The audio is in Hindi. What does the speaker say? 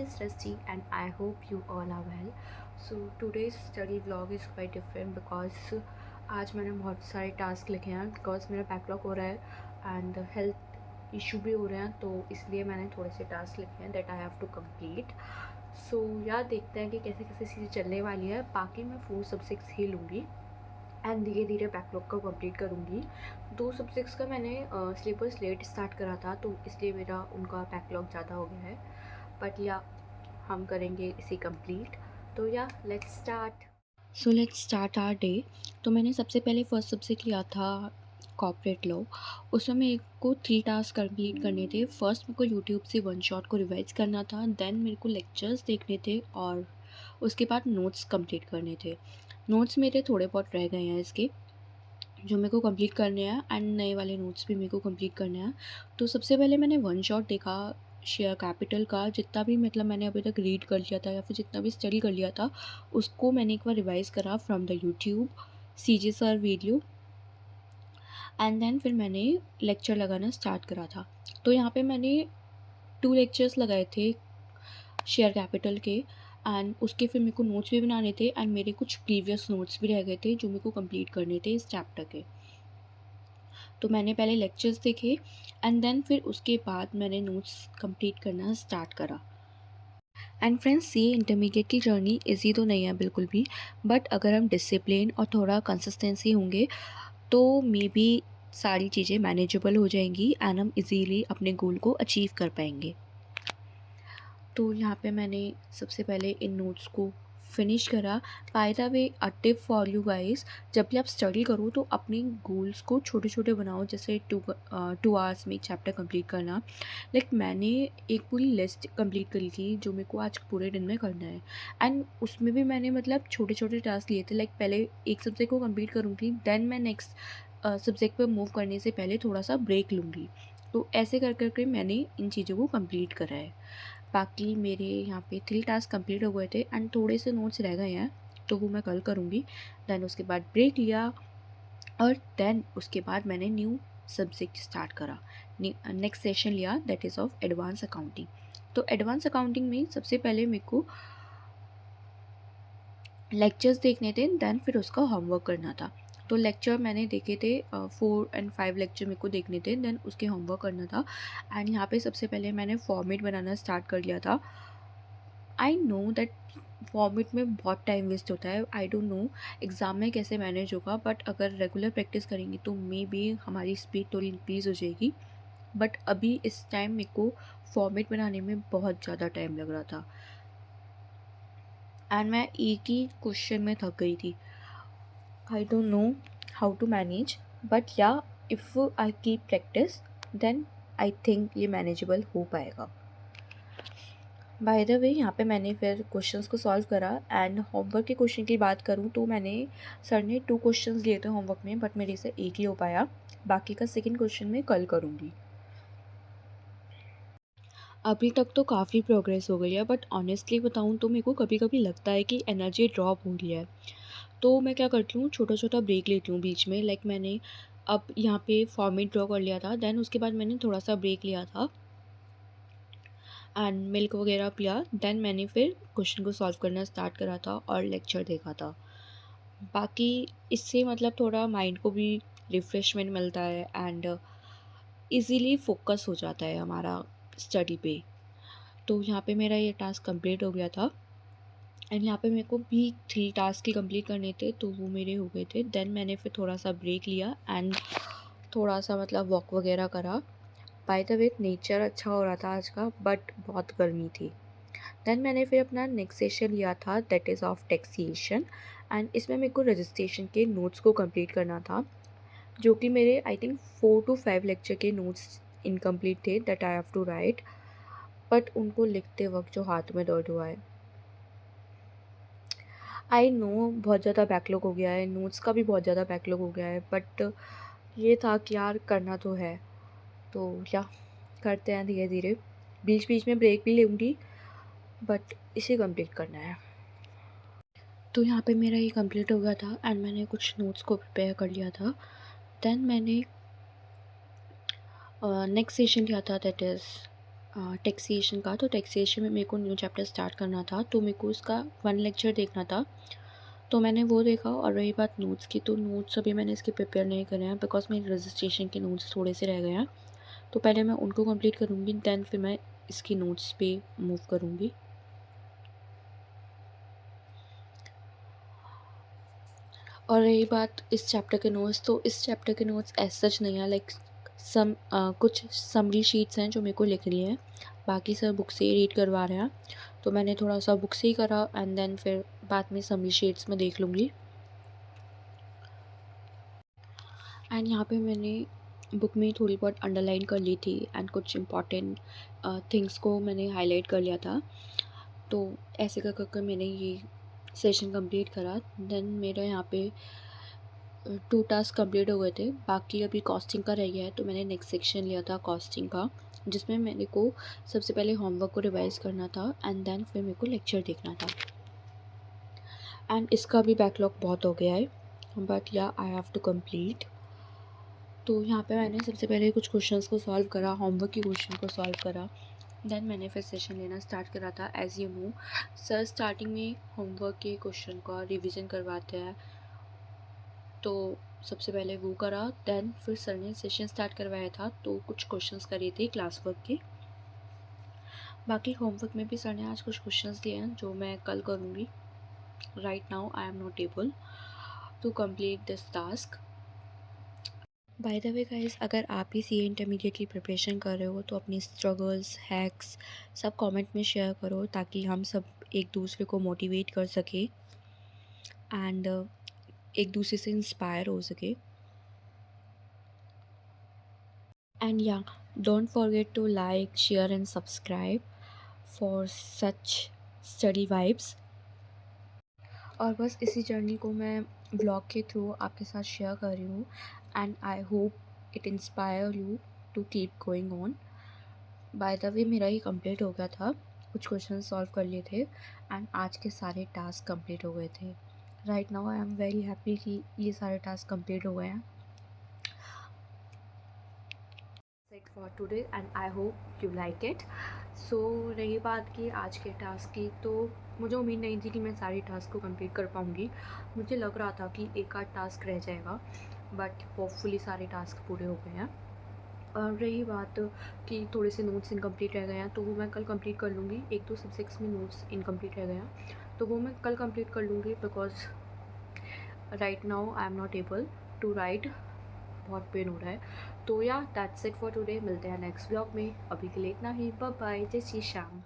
is Rusty and I hope you all are well. So today's study vlog is quite different because आज मैंने बहुत सारे टास्क लिखे हैं बिकॉज मेरा बैकलॉग हो रहा है एंड हेल्थ इशू भी हो रहे हैं, तो इसलिए मैंने थोड़े से टास्क लिखे हैं that I have to complete. So यार देखते हैं कि कैसे कैसे चीज़ें चलने वाली है. बाकी मैं 4 सब्जेक्ट्स ही लूँगी एंड धीरे धीरे बैकलॉग को कंप्लीट करूँगी. 2 सब्जेक्ट्स का मैंने सिलेबस लेट स्टार्ट करा था, तो इसलिए मेरा उनका बैकलॉग ज़्यादा हो गया है. बट या हम करेंगे इसे कंप्लीट. तो या let's start. So let's start our day. तो मैंने सबसे पहले फर्स्ट सब्जेक्ट लिया था कॉर्पोरेट लॉ. उसमें मेरे को 3 टास्क कंप्लीट करने थे. फर्स्ट मेरे को यूट्यूब से वन शॉट को रिवाइज करना था, देन मेरे को लेक्चर्स देखने थे और उसके बाद नोट्स कंप्लीट करने थे. नोट्स मेरे थोड़े बहुत रह गए हैं इसके जो मेरे को कंप्लीट करने हैं एंड नए वाले नोट्स भी मेरे को कंप्लीट करने हैं. तो सबसे पहले मैंने वन शॉट देखा शेयर कैपिटल का. जितना भी मतलब मैंने अभी तक रीड कर लिया था या फिर जितना भी स्टडी कर लिया था उसको मैंने एक बार रिवाइज़ करा from the YouTube CJ sir video and then फिर मैंने लेक्चर लगाना स्टार्ट करा था. तो यहाँ पे मैंने 2 लेक्चर्स लगाए थे शेयर कैपिटल के एंड उसके फिर मेरे को नोट्स भी बनाने थे एंड मेरे कुछ प्रीवियस नोट्स भी रह गए थे जो मेरे को कंप्लीट करने थे इस चैप्टर के. तो मैंने पहले लेक्चर्स देखे एंड देन फिर उसके बाद मैंने नोट्स कंप्लीट करना स्टार्ट करा. एंड फ्रेंड्स, ये इंटरमीडिएट की जर्नी ईजी तो नहीं है बिल्कुल भी, बट अगर हम डिसिप्लिन और थोड़ा कंसिस्टेंसी होंगे तो मे बी सारी चीज़ें मैनेजेबल हो जाएंगी एंड हम इजीली अपने गोल को अचीव कर पाएंगे. तो यहाँ पे मैंने सबसे पहले इन नोट्स को फिनिश करा. Bye the way a tip for you guys, जब भी आप स्टडी करो तो अपने गोल्स को छोटे छोटे बनाओ. जैसे 2 आवर्स में एक चैप्टर कंप्लीट करना. लाइक मैंने एक पूरी लिस्ट कंप्लीट करी थी जो मेरे को आज पूरे दिन में करना है एंड उसमें भी मैंने मतलब छोटे छोटे टास्क लिए थे. लाइक पहले एक सब्जेक्ट को कंप्लीट करूँगी देन मैं नेक्स्ट सब्जेक्ट पर मूव करने से पहले थोड़ा सा ब्रेक लूँगी. तो ऐसे कर करके मैंने इन चीज़ों को कंप्लीट करा है. बाकी मेरे यहाँ पे 3 टास्क कंप्लीट हो गए थे एंड थोड़े से नोट्स रह गए हैं तो वो मैं कल करूँगी. देन उसके बाद ब्रेक लिया और देन उसके बाद मैंने न्यू सब्जेक्ट स्टार्ट करा. नेक्स्ट सेशन लिया that is of advance accounting. तो एडवांस अकाउंटिंग में सबसे पहले मेरे को लेक्चर्स देखने थे देन फिर उसका होमवर्क करना था. तो लेक्चर मैंने देखे थे 4 एंड 5 लेक्चर मेरे को देखने थे देन उसके होमवर्क करना था. एंड यहाँ पे सबसे पहले मैंने फॉर्मेट बनाना स्टार्ट कर लिया था. आई नो दैट फॉर्मेट में बहुत टाइम वेस्ट होता है. आई डोंट नो एग्ज़ाम में कैसे मैनेज होगा, बट अगर रेगुलर प्रैक्टिस करेंगे तो मे बी हमारी स्पीड थोड़ी इंक्रीज़ हो जाएगी. बट अभी इस टाइम मेरे को फॉर्मेट बनाने में बहुत ज़्यादा टाइम लग रहा था एंड मैं एक ही क्वेश्चन में थक गई थी. I don't know how to manage, but या if I keep practice then I think ये मैनेजेबल हो पाएगा. बाय द वे यहाँ पे मैंने फिर क्वेश्चंस को सॉल्व करा एंड होमवर्क के क्वेश्चन की बात करूँ तो मैंने सर ने 2 क्वेश्चंस दिए थे होमवर्क में बट मेरे से एक ही हो पाया. बाकी का सेकंड क्वेश्चन मैं कल करूँगी. अभी तक तो काफ़ी प्रोग्रेस हो गई है बट ऑनेस्टली बताऊँ तो मेरे को कभी कभी लगता है कि एनर्जी ड्रॉप हो रही है. तो मैं क्या करती हूँ, छोटा छोटा ब्रेक लेती हूँ बीच में. लाइक मैंने अब यहाँ पे फॉर्मेट ड्रॉ कर लिया था देन उसके बाद मैंने थोड़ा सा ब्रेक लिया था एंड मिल्क वगैरह पिया. देन मैंने फिर क्वेश्चन को सॉल्व करना स्टार्ट करा था और लेक्चर देखा था. बाकी इससे मतलब थोड़ा माइंड को भी रिफ़्रेशमेंट मिलता है एंड इजीली फोकस हो जाता है हमारा स्टडी पे. तो यहाँ पे मेरा ये टास्क कंप्लीट हो गया था एंड यहाँ पे मेरे को भी 3 टास्क ही कंप्लीट करने थे तो वो मेरे हो गए थे. देन मैंने फिर थोड़ा सा ब्रेक लिया एंड थोड़ा सा मतलब वॉक वगैरह करा. बाय द वे नेचर अच्छा हो रहा था आज का बट बहुत गर्मी थी. देन मैंने फिर अपना नेक्स्ट सेशन लिया था that is of taxation and इसमें मेरे को रजिस्ट्रेशन के नोट्स को कंप्लीट करना था जो कि मेरे आई थिंक 4 to 5 लेक्चर के नोट्स इनकम्प्लीट थे that I have to write. But उनको लिखते वक्त जो हाथ में दर्द हुआ है. आई नो बहुत ज़्यादा बैकलॉग हो गया है, नोट्स का भी बहुत ज़्यादा बैकलॉग हो गया है बट ये था कि यार करना तो है. तो या करते हैं धीरे धीरे. बीच बीच में ब्रेक भी लूँगी बट इसे कंप्लीट करना है. तो यहाँ पे मेरा ये कंप्लीट हो गया था एंड मैंने कुछ नोट्स को प्रिपेयर कर लिया था. देन मैंने नेक्स्ट सेशन लिया था दैट इज़ टैक्सेशन का। तो टैक्सेशन में मेरे को न्यू चैप्टर स्टार्ट करना था, तो मेरे को उसका 1 लेक्चर देखना था, तो मैंने वो देखा। और रही बात नोट्स की, तो नोट्स अभी मैंने इसके प्रिपेयर नहीं करे हैं बिकॉज मेरे रजिस्ट्रेशन के नोट्स थोड़े से रह गए हैं। तो पहले मैं उनको कंप्लीट करूँगी, दैन फिर मैं इसकी नोट्स पे मूव करूँगी। और रही बात इस चैप्टर के नोट्स, तो इस चैप्टर के नोट्स एज सच नहीं है, लाइक कुछ समरी शीट्स हैं जो मेरे को लिखनी है, बाकी सब बुक से ही रीड करवा रहे हैं। तो मैंने थोड़ा सा बुक से ही करा एंड देन फिर बाद में समरी शीट्स में देख लूँगी। एंड यहाँ पे मैंने बुक में थोड़ी बहुत अंडरलाइन कर ली थी एंड कुछ इम्पॉर्टेंट थिंग्स को मैंने हाईलाइट कर लिया था। तो ऐसे कर मैंने ये सेशन कंप्लीट करा। देन मेरा यहाँ पे 2 टास्क कंप्लीट हो गए थे, बाकी अभी कॉस्टिंग का रह गया है। तो मैंने नेक्स्ट सेक्शन लिया था कॉस्टिंग का, जिसमें मेरे को सबसे पहले होमवर्क को रिवाइज करना था एंड देन फिर मेरे को लेक्चर देखना था। एंड इसका भी बैकलॉग बहुत हो गया है, बट या आई हैव टू कंप्लीट। तो यहाँ पे मैंने सबसे पहले कुछ क्वेश्चंस को सॉल्व करा, होमवर्क के क्वेश्चन को सॉल्व करा, देन मैंने फिर सेशन लेना स्टार्ट करा था। As you know sir starting में होमवर्क के क्वेश्चन का रिवीजन करवाते हैं, तो सबसे पहले वो करा, देन फिर सर ने सेशन स्टार्ट करवाया था, तो कुछ क्वेश्चंस करे थे क्लास वर्क के। बाकी होमवर्क में भी सर ने आज कुछ क्वेश्चंस दिए हैं जो मैं कल करूँगी। Right now I am not able to complete this task. By the way guys, अगर आप भी सीए इंटरमीडिएट की प्रिपरेशन कर रहे हो तो अपनी स्ट्रगल्स, हैक्स सब कमेंट में शेयर करो, ताकि हम सब एक दूसरे को मोटिवेट कर सके एंड एक दूसरे से इंस्पायर हो सके। एंड या don't forget to like, share and subscribe for such study vibes. और बस इसी जर्नी को मैं ब्लॉग के थ्रू आपके साथ शेयर कर रही हूँ and I hope it inspire you to keep going on. By the way मेरा ही कंप्लीट हो गया था, कुछ क्वेश्चन सॉल्व कर लिए थे एंड आज के सारे टास्क कंप्लीट हो गए थे। Right now I am very happy कि ये सारे टास्क कंप्लीट हो गए हैं। Set for today and I hope you like it. So रही बात की आज के टास्क की, तो मुझे उम्मीद नहीं थी कि मैं सारे टास्क को कंप्लीट कर पाऊँगी। मुझे लग रहा था कि एक आध टास्क रह जाएगा, बट होपफुली सारे टास्क पूरे हो गए हैं। और रही बात कि थोड़े से नोट्स इनकम्प्लीट रह गए हैं, तो वो मैं कल कंप्लीट कर लूँगी। 1-2 सब्जेक्ट्स में नोट्स इनकम्प्लीट रह गए हैं, तो वो मैं कल कंप्लीट कर लूँगी because right now I am not able to write, बहुत पेन हो रहा है। तो या दैट्स इट फॉर टुडे, मिलते हैं नेक्स्ट ब्लॉग में। अभी के लिए इतना ही, बाय बाय, जय श्री श्याम।